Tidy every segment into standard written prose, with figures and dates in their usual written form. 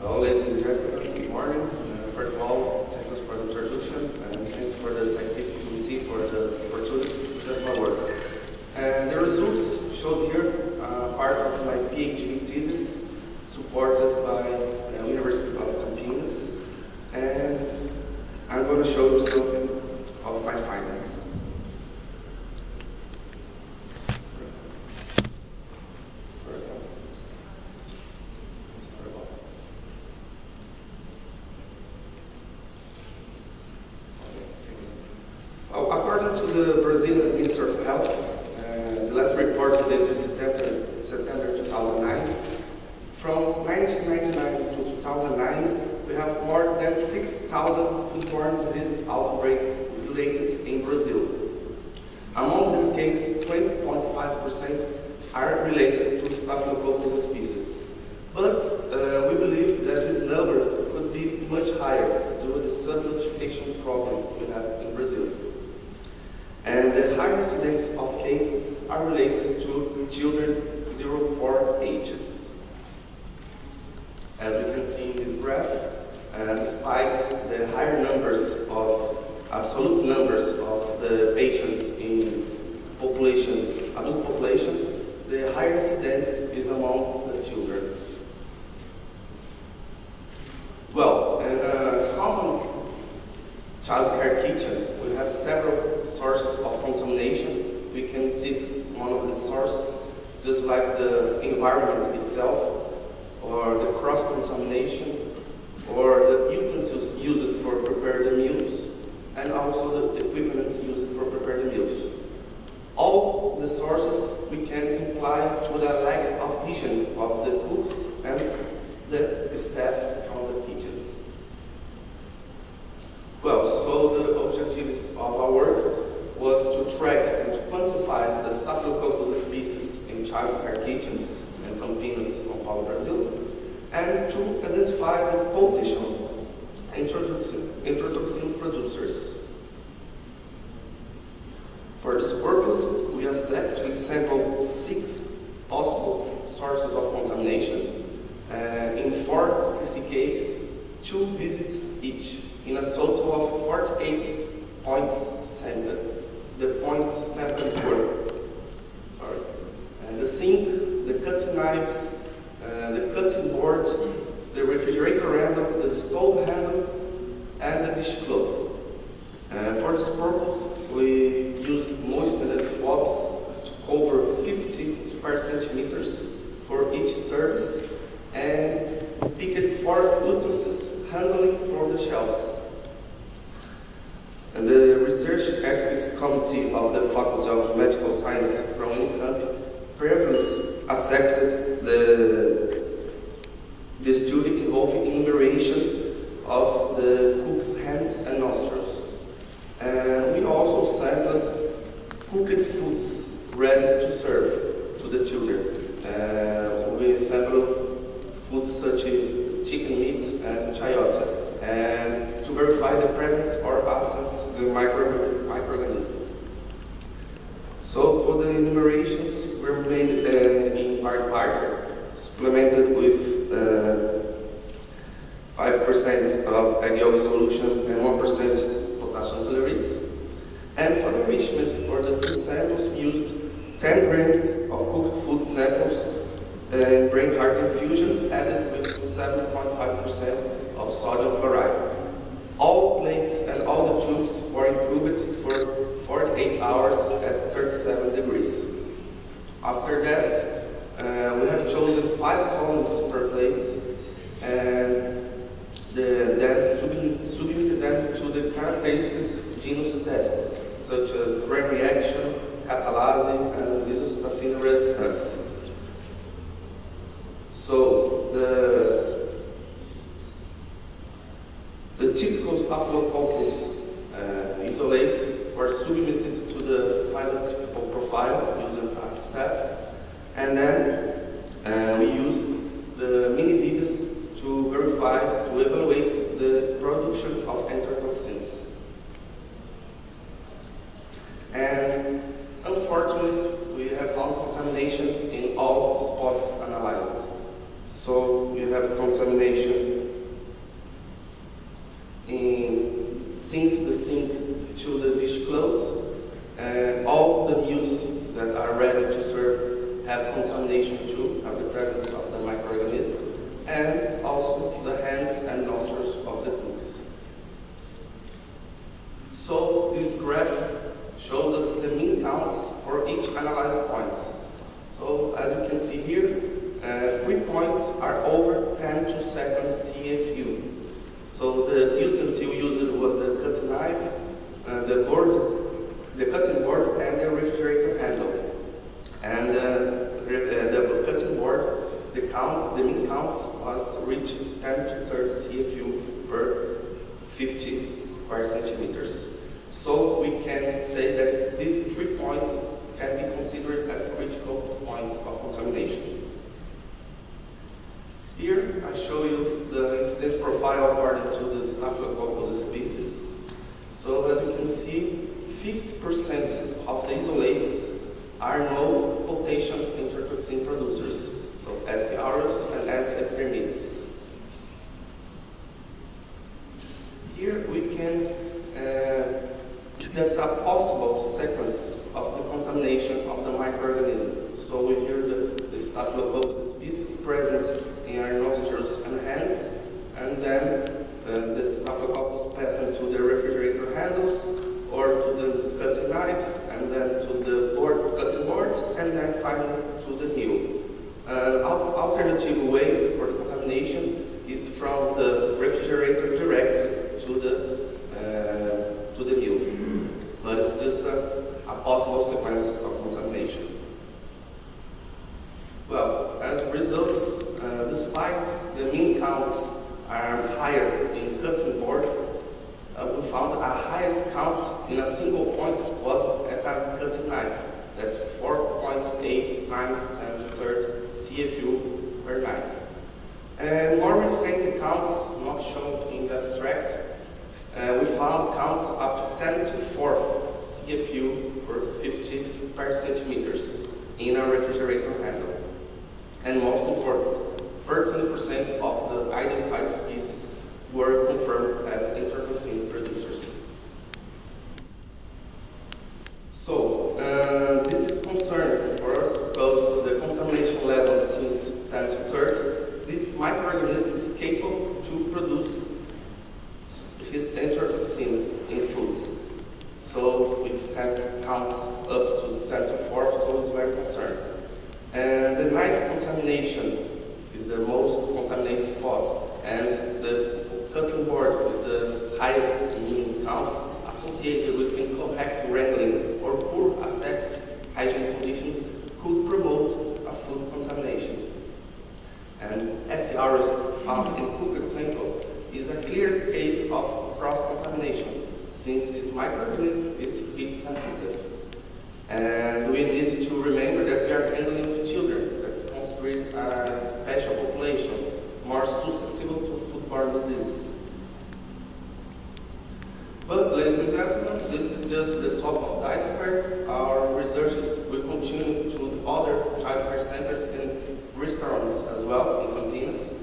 Ladies and gentlemen, good morning. First of all, thank you for the introduction and thanks for the scientific committee for the opportunity to present my work. And the results showed here part of my PhD thesis supported by the University of Campinas, and I'm going to show you something of my findings. According to the Brazilian Minister of Health, the last report dated September 2009, from 1999 to 2009, we have more than 6,000 foodborne diseases outbreaks related in Brazil. Among these cases, 20.5% are related to Staphylococcal species. But we believe that this number could be much higher due to the sub-notification problem we have in Brazil. And the high incidence of cases are related to children 0-4 age. As we can see in this graph, despite the higher numbers of absolute numbers of the patients in adult population, the higher incidence is among the children. Well, in a common childcare kitchen, we have several sources of contamination. We can see one of the sources, just like the environment itself, or the cross-contamination, or the utensils used for prepare the meals, and also the equipment used for prepare the meals. All the sources we can imply to the lack of hygiene of the cooks and the staff from the kitchens. Well, so the objectives of our work was to track and to quantify the Staphylococcal species in childcare kitchens in Campinas, São Paulo, Brazil, and to identify the potential introducing producers. For this purpose, we sampled 6 possible sources of contamination in 4 CCKs, 2 visits each, in a total of 48 points sampled. The points sampled were the sink, the cutting knives, the cutting board, the refrigerator handle, the stove handle, and the dishcloth. For this purpose, we used moistened swabs to cover 50 square centimeters for each surface, and picked 4 utensils handling from the shelves. And the research ethics committee of the Faculty of Medical Science from Unicamp previously accepted the study involving enumeration of the cook's hands and nostrils. And we also sampled cooked foods ready to serve to the children. We sampled foods such as chicken meat and chayota, and to verify the presence or absence of the microorganism. So for the enumerations were made in part, supplemented with 5% of egg yolk solution and 1% potassium chloride. And for the enrichment for the food samples, we used 10 grams of cooked food samples and brain heart infusion added with 7.5% of sodium chloride. All plates and all the tubes were incubed for 48 hours at 37 degrees. After that, we have chosen 5 columns per plate and then submitted them to the characteristics genus tests, such as gram reaction, catalase, and isostafina resistance. So the typical Staphylococcal isolates were submitted to the phenotypical profile using our staff, and then we used the mini vidas to verify, to evaluate the production of enterotoxins. And unfortunately, we have found contamination in all spots analyzed. So we have contamination presence of the microorganism, and also the hands and nostrils of the cooks. So this graph shows us the mean counts for each analyzed points. So as you can see here, 3 points are over 10 to 2nd CFU. So the utensil used was the cutting knife, the cutting board, and the refrigerator handle. And the cutting board, the mean count was reached 10 to 30 CFU per 50 square centimeters. So we can say that these 3 points can be considered as critical points of contamination. Here I show you the incidence profile according to the Staphylococcal species. So as you can see, 50% of the isolates are no potassium enterotoxin producers, so S. aureus and S. epidermidis. Here we can, that's a possible sequence of the contamination of the microorganism. So we hear the Staphylococcal species present in our nostrils and hands, and then the Staphylococcus pass into the refrigerator handles, or to the cutting knives, and then to the cutting boards, and then finally to the mill. An alternative way for the contamination is from the refrigerator direct to the mill. But it's just a possible sequence of contamination. Well, as results, despite the mean counts are higher in cutting board, we found our highest count in a single point was at a cutting knife. That's 4.8 times 10 to the 3rd CFU per knife. And more recent counts, not shown in the abstract, we found counts up to 10 to the 4th CFU per 50 square centimeters in a refrigerator handle. And most important, 13% of the identified species were confirmed as enterotoxin producers. So, this is concerning for us because the contamination level since 10 to 30, this microorganism is capable to produce his enterotoxin in foods. So we've had counts up to 10 to 4, so it's very concerning. And the knife contamination is the most contaminated spot, and the cutting board is the highest mean counts associated with incorrect wrangling or poor aseptic hygiene conditions could promote a food contamination. And S. aureus found in cooked sample is a clear case of cross-contamination, since this microorganism is heat sensitive. And we need to remember that we are handling with children. That's considered a special population, more susceptible to foodborne disease. But, ladies and gentlemen, this is just the top of the iceberg. Our researches will continue to other childcare centers and restaurants as well in Campinas.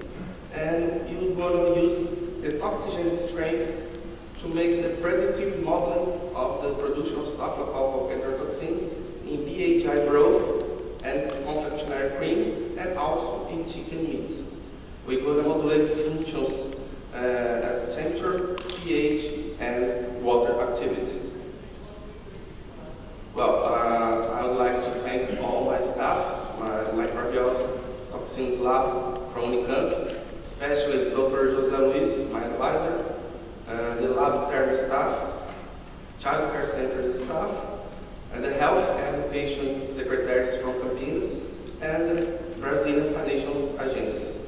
And you're going to use the toxigenic strains to make the predictive modeling of the production of staphylococcal enterotoxins in BHI broth and confectionery cream, and also in chicken meat. We're going to modulate functions as temperature, pH, and water activity. Well, I would like to thank all my staff, my microbial toxins lab from Unicamp, especially Dr. José Luis, my advisor, the lab term staff, childcare centers staff, and the health and education secretaries from Campinas, and Brazilian financial agencies.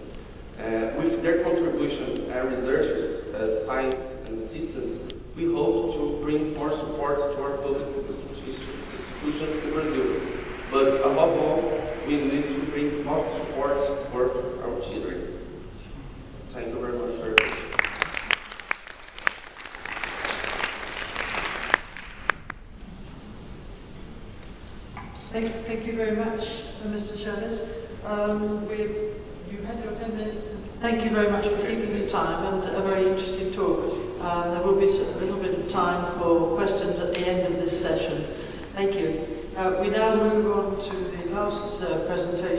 With their contribution as researchers, as science and citizens, we hope to bring more support to our public institutions in Brazil. But above all, we need to bring more support for our children. Thank you very much for your attention. Thank you very much, Mr. Chavez. You had your 10 minutes. Thank you very much for keeping to time, and a very interesting talk. There will be a little bit of time for questions at the end of this session. Thank you. We now move on to the last presentation.